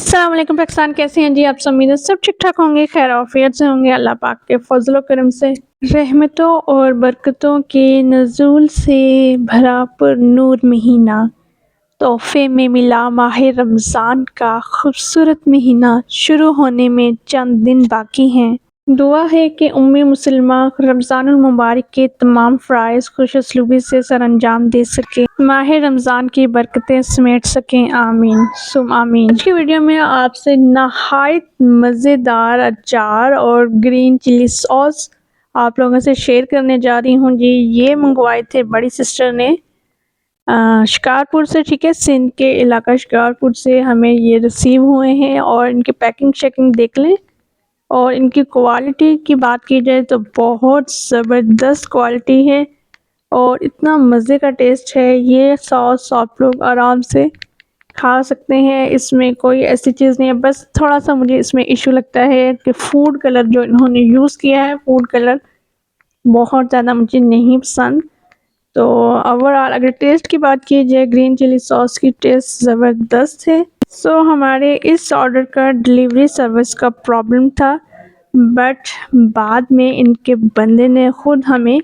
अस्सलाम वालेकुम पाकिस्तान, कैसे हैं जी आप सब? उम्मीद है सब ठीक ठाक होंगे, खैर आफियत से होंगे। अल्लाह पाक के फजल करम से रहमतों और बरकतों के नज़ूल से भरा पर नूर महीना तोहफे में मिला माह रमज़ान का खूबसूरत महीना शुरू होने में चंद दिन बाकी हैं। दुआ है कि उम्मी मुसलमा रमज़ानुल मुबारक के तमाम फ़राइज़ खुशउस्लूबी से सरअंजाम दे सके, माह रमज़ान की बरकतें समेट सकें, आमीन सुम आमीन। आज की वीडियो में आपसे नहायत मज़ेदार अचार और ग्रीन चिली सॉस आप लोगों से शेयर करने जा रही हूँ जी। ये मंगवाए थे बड़ी सिस्टर ने शिकारपुर से, ठीक है, सिंध के इलाका शिकारपुर से हमें ये रिसीव हुए हैं और इनकी पैकिंग शैकिंग देख लें। और इनकी क्वालिटी की बात की जाए तो बहुत ज़बरदस्त क्वालिटी है और इतना मज़े का टेस्ट है। ये सॉस आप लोग आराम से खा सकते हैं, इसमें कोई ऐसी चीज़ नहीं है। बस थोड़ा सा मुझे इसमें इशू लगता है कि फूड कलर जो इन्होंने यूज़ किया है, फूड कलर बहुत ज़्यादा मुझे नहीं पसंद। तो ओवरऑल अगर टेस्ट की बात की जाए, ग्रीन चिली सॉस की टेस्ट ज़बरदस्त है। सो हमारे इस ऑर्डर का डिलीवरी सर्विस का प्रॉब्लम था, बट बाद में इनके बंदे ने ख़ुद हमें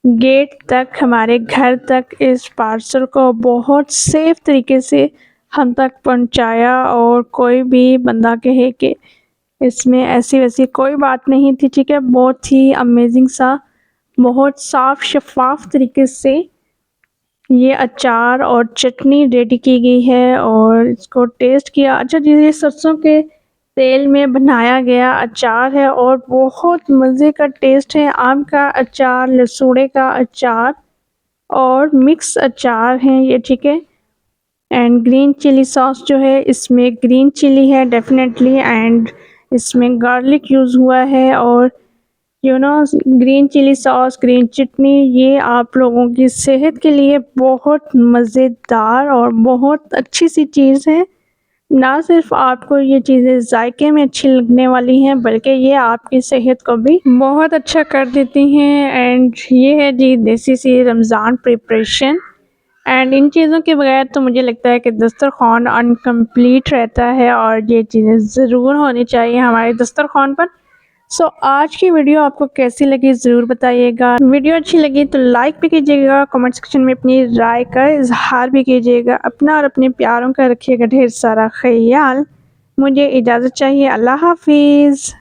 गेट तक, हमारे घर तक इस पार्सल को बहुत सेफ़ तरीके से हम तक पहुंचाया। और कोई भी बंदा कहे कि इसमें ऐसी वैसी कोई बात नहीं थी, ठीक है। बहुत ही अमेजिंग सा, बहुत साफ़ शफाफ तरीके से ये अचार और चटनी रेडी की गई है और इसको टेस्ट किया। अच्छा जी, ये सरसों के तेल में बनाया गया अचार है और बहुत मज़े का टेस्ट है। आम का अचार, लसूड़े का अचार और मिक्स अचार हैं ये, ठीक है। एंड ग्रीन चिली सॉस जो है, इसमें ग्रीन चिली है डेफिनेटली, एंड इसमें गार्लिक यूज़ हुआ है। और ग्रीन चिली सॉस, ग्रीन चटनी, ये आप लोगों की सेहत के लिए बहुत मज़ेदार और बहुत अच्छी सी चीज़ है। ना सिर्फ आपको ये चीज़ें जायके में अच्छी लगने वाली हैं, बल्कि ये आपकी सेहत को भी बहुत अच्छा कर देती हैं। एंड ये है जी देसी सी रमज़ान प्रिपरेशन। एंड इन चीज़ों के बगैर तो मुझे लगता है कि दस्तरखान अनकम्प्लीट रहता है और ये चीज़ें ज़रूर होनी चाहिए हमारे दस्तरखान पर। सो आज की वीडियो आपको कैसी लगी ज़रूर बताइएगा। वीडियो अच्छी लगी तो लाइक भी कीजिएगा, कमेंट सेक्शन में अपनी राय का इजहार भी कीजिएगा। अपना और अपने प्यारों का रखिएगा ढेर सारा ख्याल। मुझे इजाज़त चाहिए। अल्लाह हाफिज़।